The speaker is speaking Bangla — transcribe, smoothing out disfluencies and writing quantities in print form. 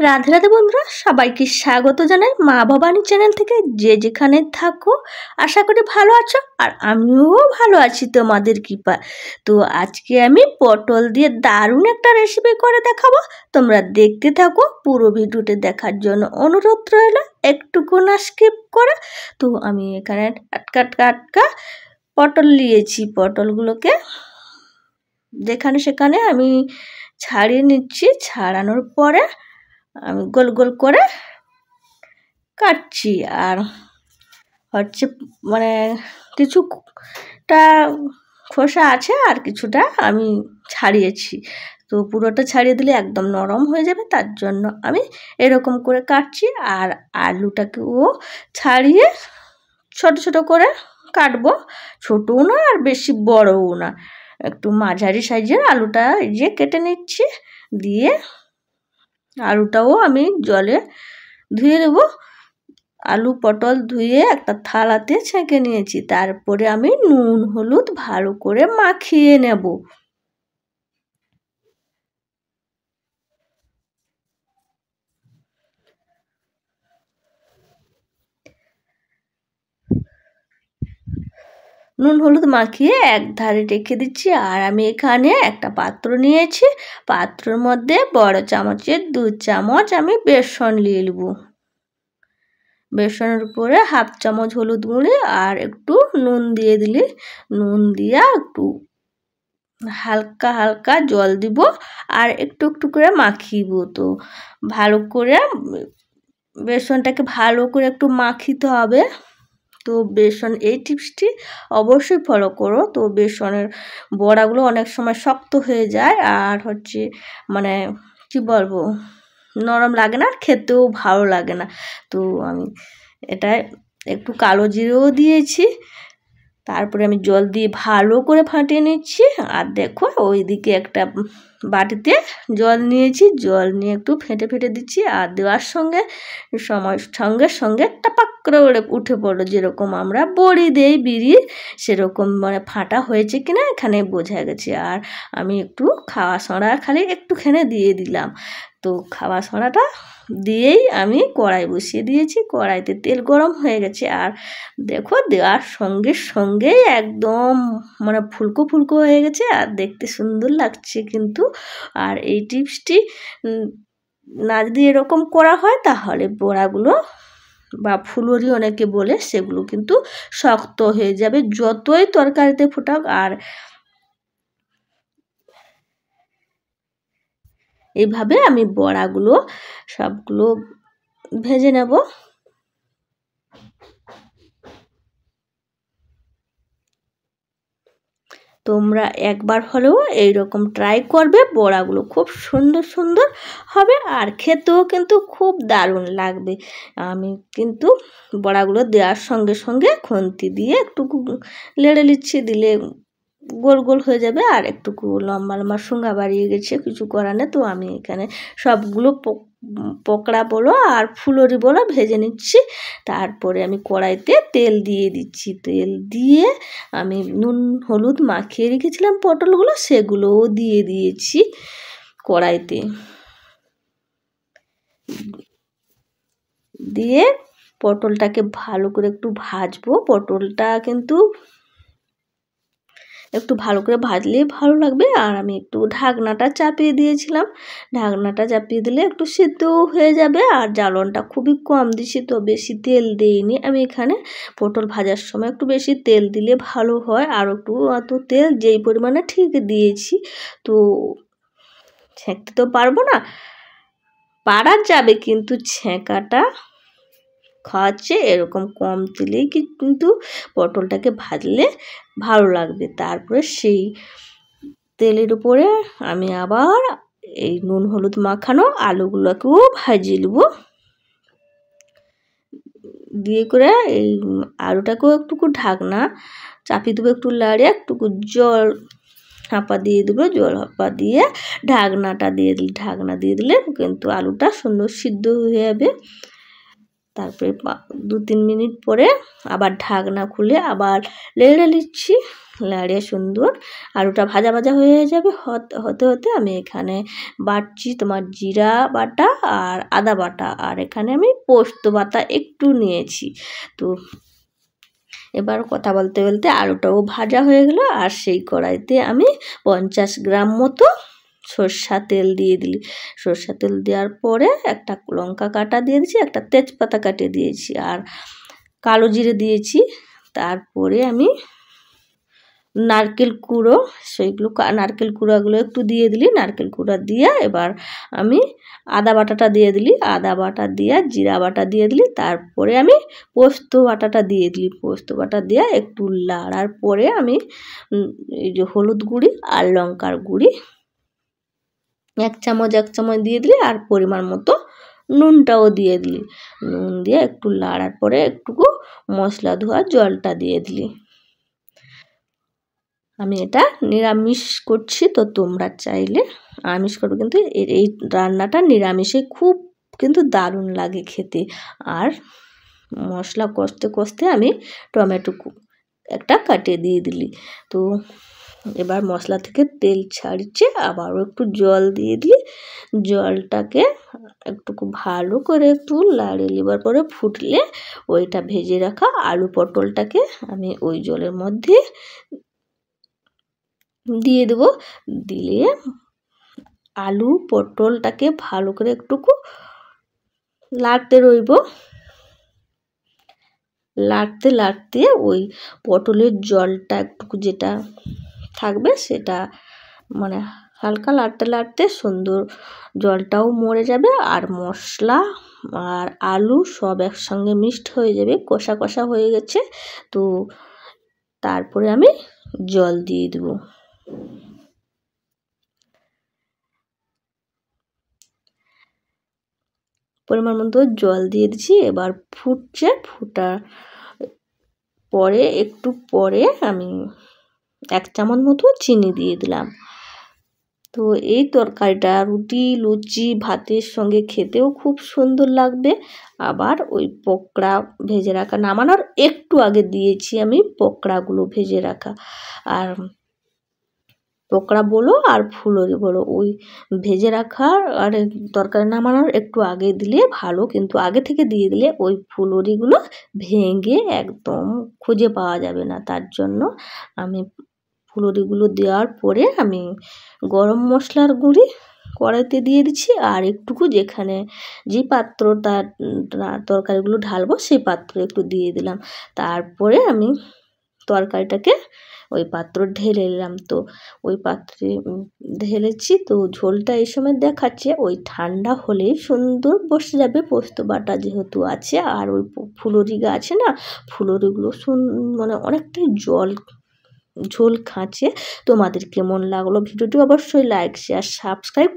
রাধে রাধে বন্ধুরা, সবাইকে স্বাগত জানাই মা ভবানী চ্যানেল থেকে। যে যেখানে থাকো আশা করি ভালো আছো, আর আমিও ভালো আছি তোমাদের কৃপা। তো আজকে আমি পটল দিয়ে দারুণ একটা রেসিপি করে দেখাবো। তোমরা দেখতে থাকো, পুরো ভিডিওটি দেখার জন্য অনুরোধ রইল, একটুকু না স্কিপ করে। তো আমি এখানে টাটকা পটল নিয়েছি। পটলগুলোকে যেখানে সেখানে আমি ছাড়িয়ে নিচ্ছি। ছাড়ানোর পরে আমি গোল গোল করে কাটছি। আর হচ্ছে মানে কিছুটা খোসা আছে আর কিছুটা আমি ছাড়িয়েছি। তো পুরোটা ছাড়িয়ে দিলে একদম নরম হয়ে যাবে, তার জন্য আমি এরকম করে কাটছি। আর আলুটাকেও ছাড়িয়ে ছোট ছোট করে কাটবো, ছোটও না আর বেশি বড়ও না, একটু মাঝারি সাইজের আলুটা যে কেটে নিচ্ছি। দিয়ে আলুটাও আমি জলে ধুয়ে নেব। আলু পটল ধুয়ে একটা থালাতে ছেঁকে নিয়েছি। তারপরে আমি নুন হলুদ ভালো করে মাখিয়ে নেব। নুন হলুদ মাখিয়ে এক ধারে রেখে দিচ্ছি। আর আমি এখানে একটা পাত্র নিয়েছি। পাত্রের মধ্যে বড় চামচের 2 চামচ আমি বেসন নিয়ে নেব। বেসনের উপরে হাফ চামচ হলুদ গুঁড়ি আর একটু নুন দিয়ে দিলে, নুন দিয়ে একটু হালকা হালকা জল দিব আর একটু একটু করে মাখিব। তো ভালো করে বেসনটাকে ভালো করে একটু মাখিতে হবে। তো বেসন এই টিপসটি অবশ্যই ফলো করো। তো বেসনের বড়াগুলো অনেক সময় শক্ত হয়ে যায় আর হচ্ছে মানে কি বলবো, নরম লাগে না, আর খেতেও ভালো লাগে না। তো আমি এটা একটু কালো জিরেও দিয়েছি। তারপরে আমি জল দিয়ে ভালো করে ফাটিয়ে নিচ্ছি। আর দেখো ওইদিকে একটা বাটিতে জল নিয়েছি, জল নিয়ে একটু ফেটে ফেটে দিচ্ছি। আর দেওয়ার সঙ্গে সঙ্গে টাপাক করে উঠে পড়লো, যেরকম আমরা বড়ি দেই বিড়ি, সেরকম মানে ফাটা হয়েছে কিনা এখানে বোঝা গেছে। আর আমি একটু খাওয়া সোডা খালি একটুখানি দিয়ে দিলাম। তো খাওয়া সোডাটা দিয়েই আমি কড়াই বসিয়ে দিয়েছি। কড়াইতে তেল গরম হয়ে গেছে। আর দেখো দেওয়ার সঙ্গেই একদম মানে ফুলকো ফুলকো হয়ে গেছে আর দেখতে সুন্দর লাগছে কিন্তু। আর এই টিপসটি না যদি এরকম করা হয় তাহলে বড়াগুলো বা ফুলুরি অনেকে বলে, সেগুলো কিন্তু শক্ত হয়ে যাবে যতই তরকারিতে ফোটাক। আর এইভাবে আমি বড়াগুলো সবগুলো ভেজে নেব। তোমরা একবার হলেও এইরকম ট্রাই করবে, বড়াগুলো খুব সুন্দর সুন্দর হবে আর খেতেও কিন্তু খুব দারুণ লাগবে। আমি কিন্তু বড়াগুলো দেওয়ার সঙ্গে খুন্তি দিয়ে একটু লেড়ে নিচ্ছি, দিলে গোল গোল হয়ে যাবে। আর একটুকু লম্বা লম্বা শুঙ্গা বাড়িয়ে গেছে, কিছু করার নেই। তো আমি এখানে সবগুলো পকোড়া বলো আর ফুলুরি বলো ভেজে নিচ্ছি। তারপরে আমি কড়াইতে তেল দিয়ে দিচ্ছি। তেল দিয়ে আমি নুন হলুদ মাখিয়ে রেখেছিলাম পটলগুলো, সেগুলোও দিয়ে দিয়েছি কড়াইতে। দিয়ে পটলটাকে ভালো করে একটু ভাজবো। পটলটা কিন্তু একটু ভালো করে ভাজলেই ভালো লাগবে। আর আমি একটু ঢাকনাটা চাপিয়ে দিয়েছিলাম। ঢাকনাটা চাপিয়ে দিলে একটু সিদ্ধও হয়ে যাবে। আর জ্বালনটা খুবই কম দিছি, তো বেশি তেল দিইনি আমি এখানে। পটল ভাজার সময় একটু বেশি তেল দিলে ভালো হয়। আর একটু অত তেল যেই পরিমাণে ঠিক দিয়েছি। তো ছেঁকতে তো পারবো না, পারা যাবে, কিন্তু ছেঁকাটা খাওয়াচ্ছে এরকম কম তেলেই কিন্তু পটলটাকে ভাজলে ভালো লাগবে। তারপরে সেই তেলের উপরে আমি আবার এই নুন হলুদ মাখানো আলুগুলোকেও ভাজিয়ে নেব। দিয়ে করে এই আলুটাকেও একটুকু ঢাকনা চাপিয়ে দেবো, একটু লাড়িয়ে একটুকু জল হাঁপা দিয়ে দেবো। জল হাঁপা দিয়ে ঢাকনা দিয়ে দিলে কিন্তু আলুটা সুন্দর সিদ্ধ হয়ে যাবে। তারপরে 2-3 মিনিট পরে আবার ঢাকনা খুলে আবার লেড়ে নিচ্ছি। লাড়িয়ে সুন্দর আলুটা ভাজা ভাজা হয়ে যাবে। হতে হতে আমি এখানে বাটছি তোমার জিরা বাটা আর আদা বাটা, আর এখানে আমি পোস্ত বাটা একটু নিয়েছি। তো এবার কথা বলতে বলতে আলুটাও ভাজা হয়ে গেল, আর সেই কড়াইতে আমি 50 গ্রাম মতো সরষা তেল দিয়ে দিলি। সরষা তেল দেওয়ার পরে একটা লঙ্কা কাটা দিয়ে দিয়েছি, একটা তেজপাতা কাটিয়ে দিয়েছি, আর কালো জিরে দিয়েছি। তারপরে আমি নারকেল কুড়ো, সেইগুলো নারকেল কুড়াগুলো একটু দিয়ে দিলি। নারকেল কুড়া দিয়ে এবার আমি আদা বাটাটা দিয়ে দিলি, আদা বাটা দিয়ে জিরা বাটা দিয়ে দিলি। তারপরে আমি পোস্ত বাটাটা দিয়ে দিলি। পোস্ত বাটা দিয়ে একটু লাড়ার পরে আমি এই যে হলুদ গুঁড়ি আর লঙ্কার গুঁড়ি 1 চামচ দিয়ে দিলি, আর পরিমাণ মতো নুনটাও দিয়ে দিলি। নুন দিয়ে একটু লাড়ার পরে একটুকু মশলা ধোয়ার জলটা দিয়ে দিলি। আমি এটা নিরামিষ করছি, তো তোমরা চাইলে আমিষ করো, কিন্তু এই রান্নাটা নিরামিষে খুব কিন্তু দারুণ লাগে খেতে। আর মশলা কষতে কষতে আমি টমেটো একটা কাটিয়ে দিয়ে দিলি। তো এবার মশলা থেকে তেল ছাড়ছে, আবারও একটু জল দিয়ে দিলি। জলটাকে একটু ভালো করে একটু লাড়িয়ে নেবার পরে ফুটলে ওইটা ভেজে রাখা আলু পটলটাকে আমি ওই জলের মধ্যে দিয়ে দেবো। দিলে আলু পটলটাকে ভালো করে একটুকু লাড়তে রইব। লাড়তে লাড়তে ওই পটলের জলটা একটুকু যেটা থাকবে সেটা মানে হালকা লাড়তে লাড়তে সুন্দর জলটাও মরে যাবে, আর মশলা আর আলু সব একসঙ্গে মিক্সড হয়ে যাবে, কষা কষা হয়ে গেছে। তো তারপরে আমি জল দিয়ে দেবো। পরিমাণ মতো জল দিয়ে দিচ্ছি। এবার ফুটছে, ফোটার পরে একটু পরে আমি 1 চামচ মতো চিনি দিয়ে দিলাম। তো এই তরকারিটা রুটি লুচি ভাতের সঙ্গে খেতেও খুব সুন্দর লাগবে। আবার ওই পকোড়া ভেজে রাখা নামানোর একটু আগে দিয়েছি আমি পকোড়াগুলো ভেজে রাখা। আর পকোড়া বলো আর ফুলুরি বলো, ওই ভেজে রাখা আর তরকারি নামানোর একটু আগে দিলে ভালো, কিন্তু আগে থেকে দিয়ে দিলে ওই ফুলুরিগুলো ভেঙে একদম খুঁজে পাওয়া যাবে না। তার জন্য আমি ফুলুরিগুলো দেওয়ার পরে আমি গরম মশলার গুঁড়ি কড়াইতে দিয়ে দিচ্ছি, আর একটুকু যেখানে যে পাত্রটা তরকারিগুলো ঢালবো সেই পাত্র একটু দিয়ে দিলাম। তারপরে আমি তরকারিটাকে ওই পাত্র ঢেলে নিলাম। তো ওই পাত্রে ঢেলেছি। তো ঝোলটা এই সময় দেখাচ্ছে, ওই ঠান্ডা হলেই সুন্দর বসে যাবে পোস্ত বাটা যেহেতু আছে। আর ওই ফুলুরি আছে না, ফুলুরিগুলো মানে অনেকটাই ঝোল খাচ্ছে। তোমাদের কেমন লাগলো ভিডিওটি অবশ্যই লাইক শেয়ার সাবস্ক্রাইব